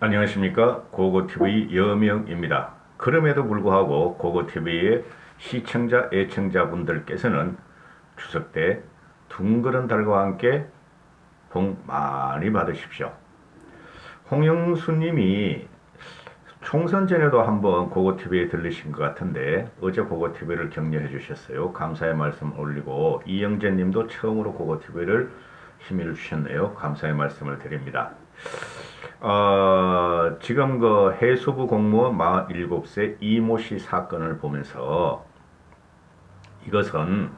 안녕하십니까. 고고TV 여명입니다. 그럼에도 불구하고 고고TV의 시청자, 애청자분들께서는 추석 때 둥그런 달과 함께 복 많이 받으십시오. 홍영수님이 총선 전에도 한번 고고TV에 들르신 것 같은데 어제 고고TV를 격려해 주셨어요. 감사의 말씀 올리고 이영재님도 처음으로 고고TV를 힘을 주셨네요. 감사의 말씀을 드립니다. 지금 그 해수부 공무원 47세 이모 씨 사건을 보면서 이것은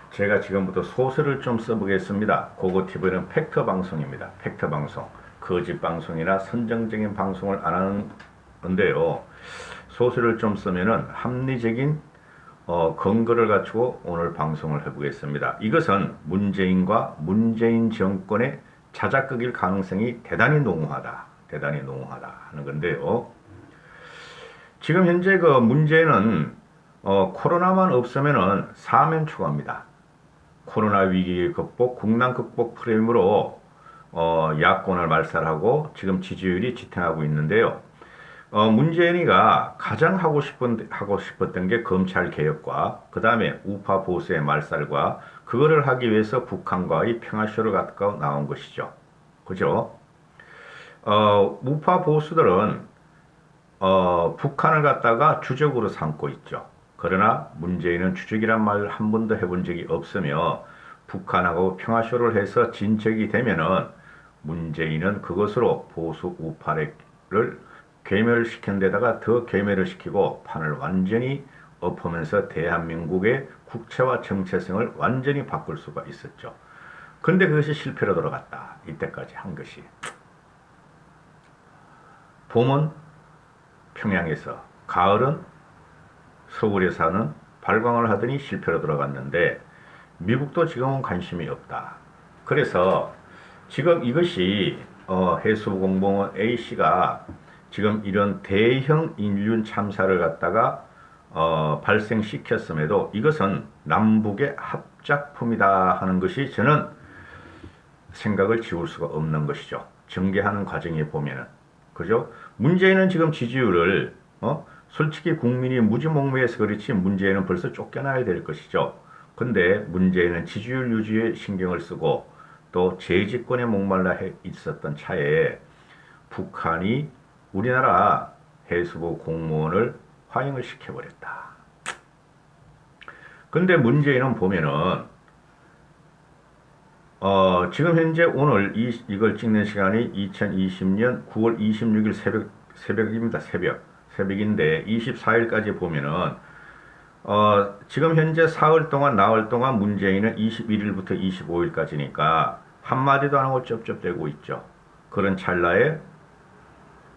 제가 지금부터 소설을 좀 써보겠습니다. 고고TV는 팩트 방송입니다. 팩트 방송. 거짓 방송이나 선정적인 방송을 안 하는데요. 소설을 좀 쓰면은 합리적인 근거를 갖추고 오늘 방송을 해보겠습니다. 이것은 문재인과 문재인 정권의 자작극일 가능성이 대단히 농후하다. 대단히 농후하다 하는 건데요. 지금 현재 그 문제는 코로나만 없으면은 사면 초과입니다. 코로나 위기 극복, 국난 극복 프레임으로 야권을 말살하고 지금 지지율이 지탱하고 있는데요. 문재인이가 가장 하고 싶었던 게 검찰 개혁과 그 다음에 우파 보수의 말살과 그거를 하기 위해서 북한과의 평화쇼를 갖고 나온 것이죠. 그죠? 우파 보수들은 북한을 갖다가 주적으로 삼고 있죠. 그러나 문재인은 주적이란 말을 한 번도 해본 적이 없으며 북한하고 평화쇼를 해서 진척이 되면은 문재인은 그것으로 보수 우파를 괴멸시킨 데다가 더 괴멸을 시키고 판을 완전히 엎으면서 대한민국의 국채와 정체성을 완전히 바꿀 수가 있었죠. 근데 그것이 실패로 돌아갔다. 이때까지 한 것이. 봄은 평양에서, 가을은 서울에 사는 발광을 하더니 실패로 돌아갔는데 미국도 지금은 관심이 없다. 그래서 지금 이것이 해수공무원 A씨가 지금 이런 대형 인륜 참사를 갖다가 발생시켰음에도 이것은 남북의 합작품이다 하는 것이 저는 생각을 지울 수가 없는 것이죠. 전개하는 과정에 보면은. 그죠? 문재인은 지금 지지율을 솔직히 국민이 무지몽매해서 그렇지 문재인은 벌써 쫓겨나야 될 것이죠. 근데 문재인은 지지율 유지에 신경을 쓰고 또 재집권에 목말라 있었던 차에 북한이 우리나라 해수부 공무원을 화형을 시켜버렸다. 근데 문재인은 보면은 지금 현재 오늘 이걸 찍는 시간이 2020년 9월 26일 새벽입니다. 새벽인데 24일까지 보면은 지금 현재 사흘 동안 나흘 동안 문재인은 21일부터 25일까지니까 한마디도 안 하고 쩝쩝대고 있죠. 그런 찰나에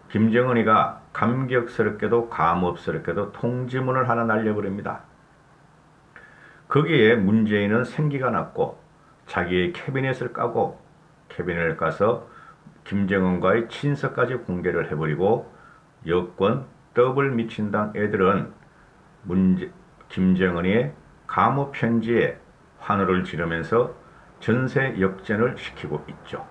김정은이가 감격스럽게도 감업스럽게도 통지문을 하나 날려버립니다. 거기에 문재인은 생기가 났고 자기의 캐비넷을 까고 캐비넷을 까서 김정은과의 친서까지 공개를 해버리고 여권 더블 미친당 애들은 김정은의 감호 편지에 환호를 지르면서 전세 역전을 시키고 있죠.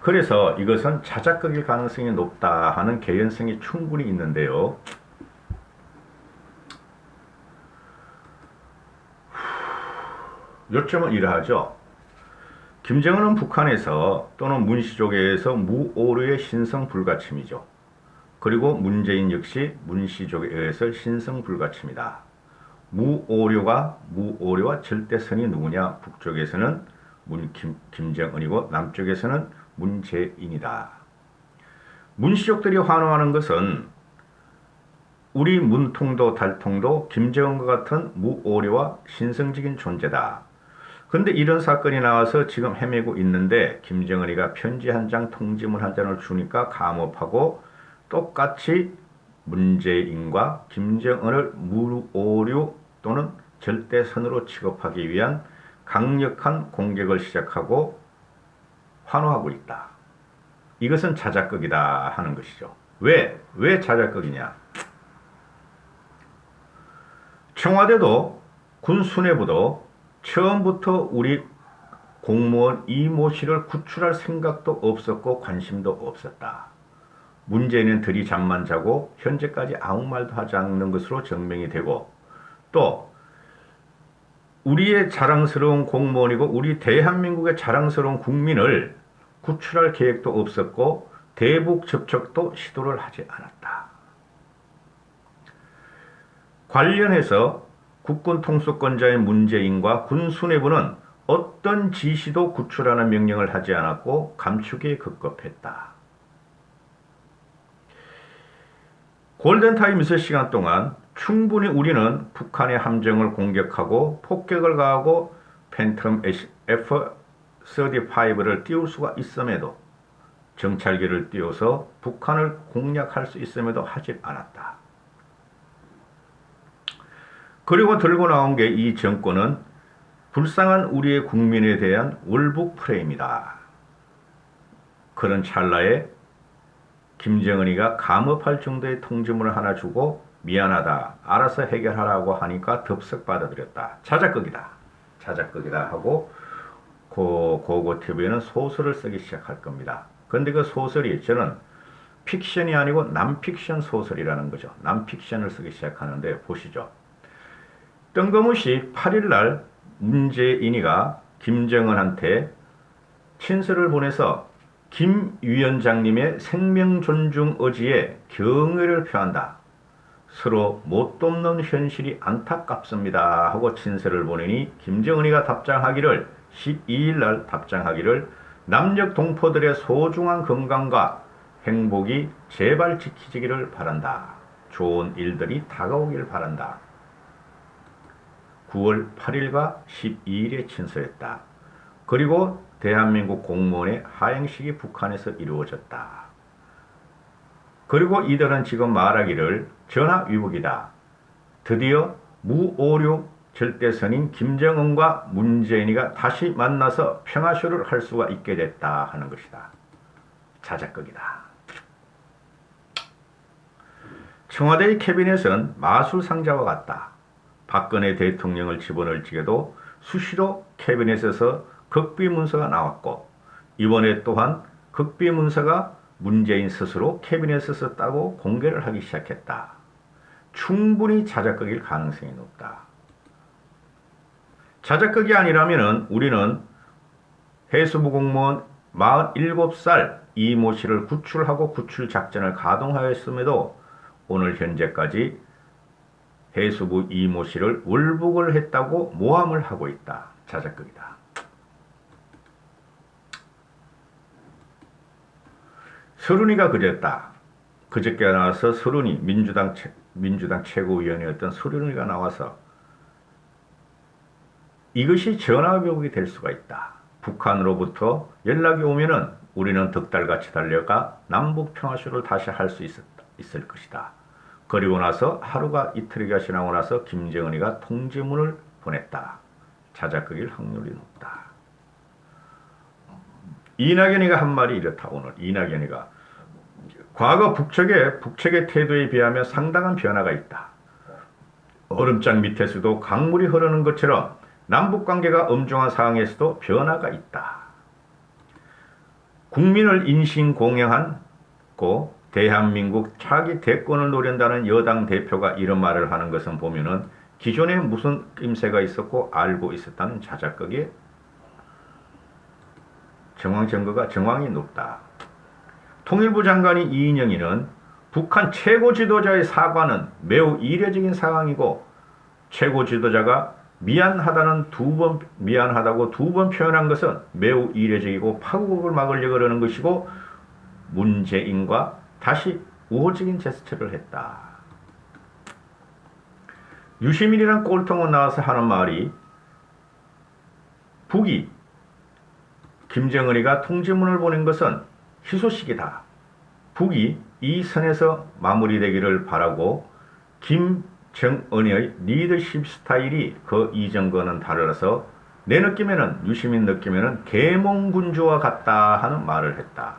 그래서 이것은 자작극일 가능성이 높다 하는 개연성이 충분히 있는데요. 요점은 이러하죠. 김정은은 북한에서 또는 문시족에서 무오류의 신성불가침이죠. 그리고 문재인 역시 문시족에 의해서 신성불가침이다. 무오류와 절대선이 누구냐? 북쪽에서는 김정은이고 남쪽에서는 문재인이다. 문시족들이 환호하는 것은 우리 문통도 달통도 김정은과 같은 무오류와 신성적인 존재다. 근데 이런 사건이 나와서 지금 헤매고 있는데 김정은이가 편지 한 장, 통지문 한 장을 주니까 감업하고 똑같이 문재인과 김정은을 무오류 또는 절대선으로 취급하기 위한 강력한 공격을 시작하고 환호하고 있다. 이것은 자작극이다 하는 것이죠. 왜 자작극이냐? 청와대도 군 수뇌부도 처음부터 우리 공무원 이모 씨를 구출할 생각도 없었고 관심도 없었다. 문재인은 들이 잠만 자고 현재까지 아무 말도 하지 않는 것으로 증명이 되고, 또 우리의 자랑스러운 공무원이고 우리 대한민국의 자랑스러운 국민을 구출할 계획도 없었고 대북 접촉도 시도를 하지 않았다. 관련해서 국군 통수권자인 문재인과 군 수뇌부는 어떤 지시도 구출하는 명령을 하지 않았고 감추기에 급급했다. 골든타임 6시간 동안 충분히 우리는 북한의 함정을 공격하고 폭격을 가하고 팬텀 F-35를 띄울 수가 있음에도, 정찰기를 띄워서 북한을 공략할 수 있음에도 하지 않았다. 그리고 들고 나온 게 이 정권은 불쌍한 우리의 국민에 대한 월북 프레임이다. 그런 찰나에 김정은이가 감업할 정도의 통지문을 하나 주고 미안하다, 알아서 해결하라고 하니까 덥석 받아들였다. 자작극이다. 자작극이다 하고 고고TV는 소설을 쓰기 시작할 겁니다. 그런데 그 소설이 저는 픽션이 아니고 남픽션 소설이라는 거죠. 남픽션을 쓰기 시작하는데 보시죠. 뜬금없이 8일날 문재인이가 김정은한테 친서를 보내서 김 위원장님의 생명 존중 의지에 경의를 표한다. 서로 못 돕는 현실이 안타깝습니다 하고 친서를 보내니 김정은이가 답장하기를, 12일날 답장하기를, 남녘 동포들의 소중한 건강과 행복이 제발 지키지기를 바란다. 좋은 일들이 다가오길 바란다. 9월 8일과 12일에 친서했다. 그리고 대한민국 공무원의 하행식이 북한에서 이루어졌다. 그리고 이들은 지금 말하기를 전화위복이다. 드디어 무오류 절대선인 김정은과 문재인이가 다시 만나서 평화쇼를 할 수가 있게 됐다 하는 것이다. 자작극이다. 청와대의 캐비넷은 마술상자와 같다. 박근혜 대통령을 집어넣을지에도 수시로 캐비넷에서 극비문서가 나왔고, 이번에 또한 극비문서가 문재인 스스로 캐비넷에서 썼다고 공개를 하기 시작했다. 충분히 자작극일 가능성이 높다. 자작극이 아니라면 우리는 해수부 공무원 47살 이모 씨를 구출하고 구출 작전을 가동하였음에도 오늘 현재까지 해수부 이모 씨를 월북을 했다고 모함을 하고 있다. 자작극이다. 서른이가 그랬다. 그저께 나와서 서른이 민주당 최고위원이었던 서른이가 나와서 이것이 전화위복이 될 수가 있다. 북한으로부터 연락이 오면은 우리는 덕달같이 달려가 남북평화쇼를 다시 할 수 있을 것이다. 그리고 나서 하루가 이틀이가 지나고 나서 김정은이가 통지문을 보냈다. 자작극일 확률이 높다. 이낙연이가 한 말이 이렇다. 오늘 이낙연이가 과거 북측의 태도에 비하면 상당한 변화가 있다. 얼음장 밑에서도 강물이 흐르는 것처럼 남북관계가 엄중한 상황에서도 변화가 있다. 국민을 인신공양하고 대한민국 차기 대권을 노린다는 여당 대표가 이런 말을 하는 것은 보면은 기존에 무슨 낌새가 있었고 알고 있었다는 자작극의 정황이 높다. 통일부 장관이 이인영이는 북한 최고 지도자의 사과는 매우 이례적인 상황이고 최고 지도자가 미안하다고 두 번 표현한 것은 매우 이례적이고 파국을 막으려고 그러는 것이고 문재인과 다시 우호적인 제스처를 했다. 유시민이란 꼴통은 나와서 하는 말이 북이 김정은이가 통지문을 보낸 것은 희소식이다. 북이 이 선에서 마무리되기를 바라고 김정은의 리더십 스타일이 그 이전과는 달라서 내 느낌에는 유시민 느낌에는 계몽군주와 같다 하는 말을 했다.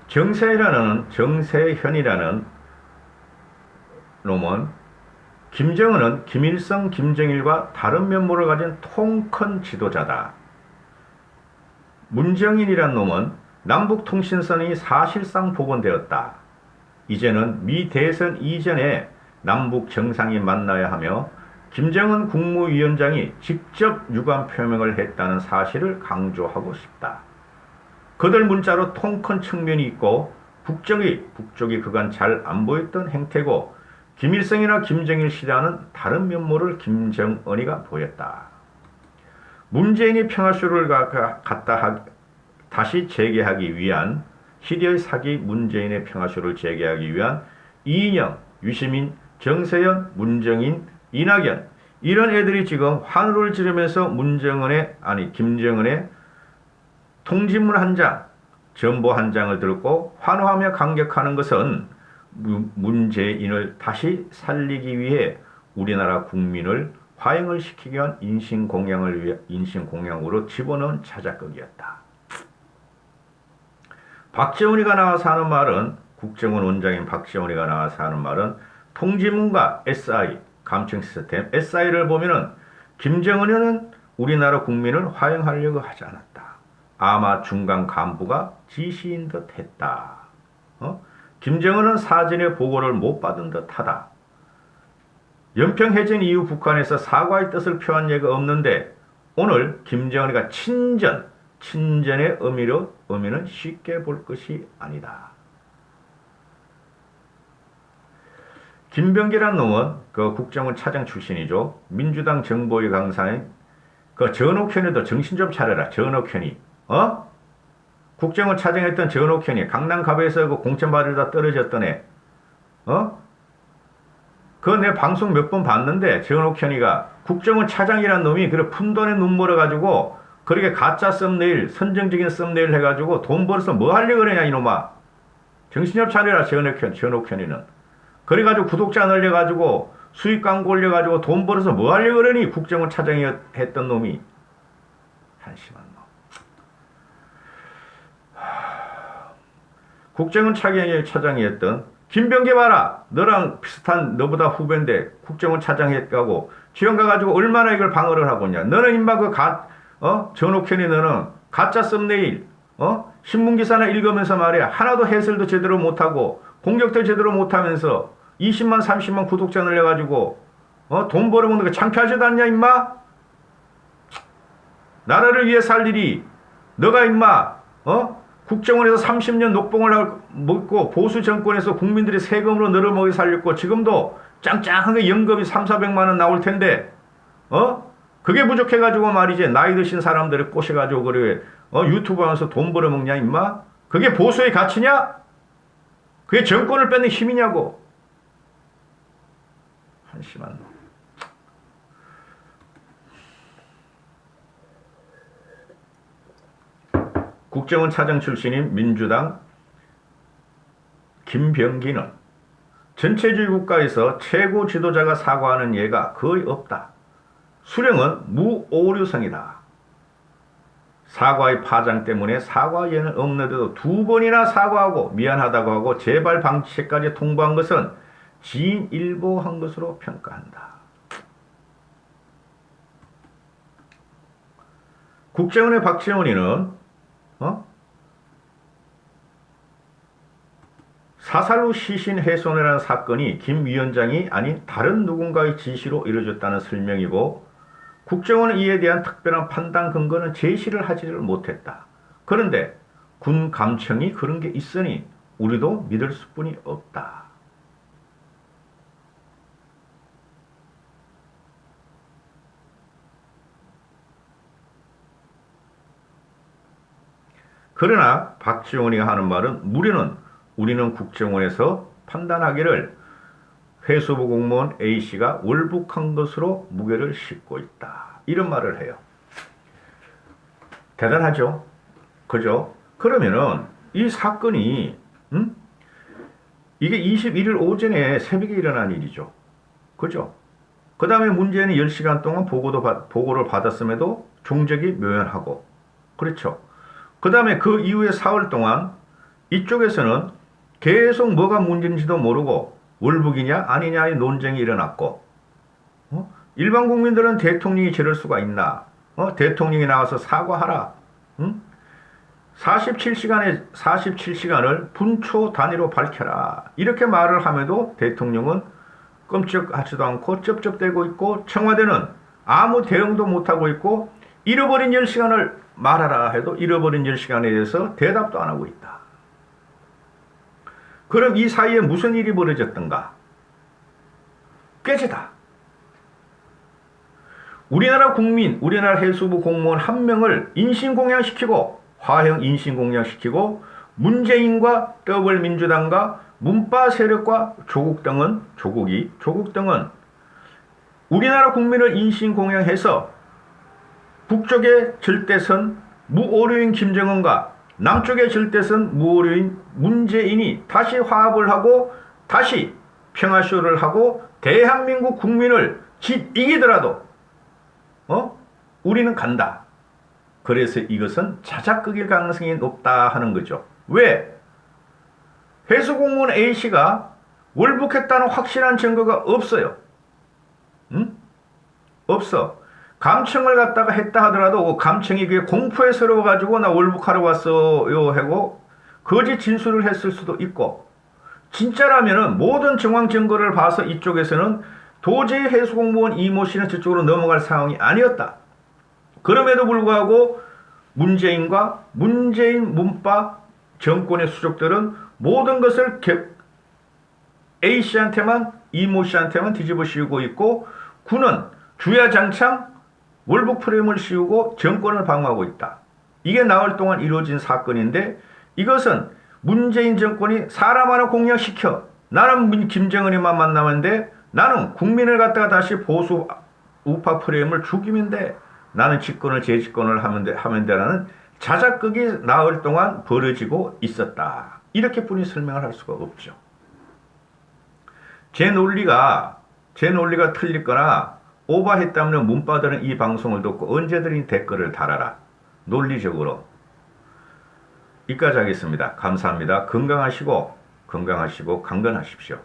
정세현이라는 놈은 김정은은 김일성, 김정일과 다른 면모를 가진 통 큰 지도자다. 문정인이란 놈은 남북통신선이 사실상 복원되었다. 이제는 미 대선 이전에 남북 정상이 만나야 하며 김정은 국무위원장이 직접 유감 표명을 했다는 사실을 강조하고 싶다. 그들 문자로 통 큰 측면이 있고 북쪽이 그간 잘 안 보였던 행태고 김일성이나 김정일 시대와는 다른 면모를 김정은이가 보였다. 문재인이 평화쇼를 다시 재개하기 위한 시대의 사기 문재인의 평화쇼를 재개하기 위한 이인영, 유시민, 정세현, 문정인, 이낙연 이런 애들이 지금 환호를 지르면서 김정은의 통지문 한 장, 전보 한 장을 들고 환호하며 강격하는 것은 문재인을 다시 살리기 위해 우리나라 국민을 화형을 시키기 위한 인신공양으로 집어넣은 자작극이었다. 박지원이가 나와서 하는 말은 국정원 원장인 박지원이가 나와서 하는 말은 통지문과 SI, 감청 시스템 SI를 보면은 김정은은 우리나라 국민을 화형하려고 하지 않았다. 아마 중간 간부가 지시인 듯 했다. 김정은은 사전에 보고를 못 받은 듯 하다. 연평해전 이후 북한에서 사과의 뜻을 표한 예가 없는데 오늘 김정은이가 친전의 의미는 쉽게 볼 것이 아니다. 김병기란 놈은 그 국정원 차장 출신이죠. 민주당 정보위 강사인 그 전옥현이도 정신 좀 차려라. 전옥현이 국정원 차장했던 전옥현이 강남갑에서 그 공천 받으다 떨어졌던 애. 그 내 방송 몇 번 봤는데 전옥현이가 국정원 차장이란 놈이 그래 푼돈에 눈 멀어가지고 그렇게 가짜 썸네일 선정적인 썸네일 해가지고 돈 벌어서 뭐 하려고 그러냐 이놈아. 정신 좀 차려라 전옥현이는. 그래가지고 구독자 늘려가지고 수익 광고 올려가지고 돈 벌어서 뭐 하려고 그러니 국정원 차장이 했던 놈이. 한심한 놈. 국정원 차장이었던 김병기 봐라. 너랑 비슷한 너보다 후배인데 국정원 차장 했다고 지원 가가지고 얼마나 이걸 방어를 하고 있냐. 너는 임마 전옥현이 너는 가짜 썸네일 신문기사나 읽으면서 말이야. 하나도 해설도 제대로 못하고 공격도 제대로 못하면서 20만 30만 구독자 늘려가지고 돈 벌어먹는 거 창피하지도 않냐 임마? 나라를 위해 살 일이 너가 임마 국정원에서 30년 녹봉을 먹고 보수 정권에서 국민들이 세금으로 너를 먹여 살렸고 지금도 짱짱하게 연금이 3,400만 원 나올 텐데 그게 부족해가지고 말이지 나이 드신 사람들을 꼬셔가지고 그래 유튜브 하면서 돈 벌어먹냐 임마? 그게 보수의 가치냐? 그게 정권을 뺏는 힘이냐고. 한심한 놈. 국정원 차장 출신인 민주당 김병기는 전체주의 국가에서 최고 지도자가 사과하는 예가 거의 없다. 수령은 무오류성이다. 사과의 파장 때문에 사과 예는 없는데도 2번이나 사과하고 미안하다고 하고 재발 방지책까지 통보한 것은 진일보한 것으로 평가한다. 국정원의 박지원이는 사살로 시신 훼손이라는 사건이 김 위원장이 아닌 다른 누군가의 지시로 이루어졌다는 설명이고 국정원은 이에 대한 특별한 판단 근거는 제시를 하지를 못했다. 그런데 군 감청이 그런 게 있으니 우리도 믿을 수뿐이 없다. 그러나 박지원이가 하는 말은 우리는 국정원에서 판단하기를 회수부 공무원 A씨가 월북한 것으로 무게를 싣고 있다. 이런 말을 해요. 대단하죠? 그죠? 그러면은 이 사건이 이게 21일 오전에 새벽에 일어난 일이죠. 그죠? 그 다음에 문재인이 10시간 동안 보고를 받았음에도 종적이 묘연하고 그렇죠? 그 다음에 그 이후에 사흘 동안 이쪽에서는 계속 뭐가 문제인지도 모르고 월북이냐 아니냐의 논쟁이 일어났고 일반 국민들은 대통령이 저럴 수가 있나 대통령이 나와서 사과하라 47시간을 분초 단위로 밝혀라. 이렇게 말을 함에도 대통령은 끔찍하지도 않고 쩝쩝대고 있고 청와대는 아무 대응도 못하고 있고 잃어버린 10시간을 말하라 해도 잃어버린 10시간에 대해서 대답도 안 하고 있다. 그럼 이 사이에 무슨 일이 벌어졌던가? 꾀죄다. 우리나라 국민, 우리나라 해수부 공무원 한 명을 인신공양시키고 화형 인신공양시키고 문재인과 더불어민주당과 문파 세력과 조국 등은 우리나라 국민을 인신공양해서 북쪽의 절대선 무오류인 김정은과 남쪽의 절대선 무오류인 문재인이 다시 화합을 하고 다시 평화쇼를 하고 대한민국 국민을 이기더라도 우리는 간다. 그래서 이것은 자작극일 가능성이 높다 하는 거죠. 왜? 해수공무원 A씨가 월북했다는 확실한 증거가 없어요. 응? 없어. 감청을 갖다가 했다 하더라도 그 감청이 그게 공포에 서러워가지고 나 월북하러 왔어요 하고 거짓 진술을 했을 수도 있고, 진짜라면은 모든 정황 증거를 봐서 이쪽에서는 도저히 해수공무원 이모 씨는 저쪽으로 넘어갈 상황이 아니었다. 그럼에도 불구하고 문재인과 문재인 문파 정권의 수족들은 모든 것을 A씨한테만, 이모 씨한테만 뒤집어 씌우고 있고, 군은 주야장창 월북 프레임을 씌우고 정권을 방어하고 있다. 이게 나흘 동안 이루어진 사건인데, 이것은 문재인 정권이 사람 하나 공략시켜 나는 김정은이만 만나는데 나는 국민을 갖다가 다시 보수 우파 프레임을 죽이면 돼. 나는 집권을 재집권을 하면 돼라는 자작극이 나흘 동안 벌어지고 있었다. 이렇게뿐이 설명을 할 수가 없죠. 제 논리가 틀리거나 오버했다면 문바들은 이 방송을 듣고 언제든 댓글을 달아라. 논리적으로. 여기까지 하겠습니다. 감사합니다. 건강하시고 강건하십시오.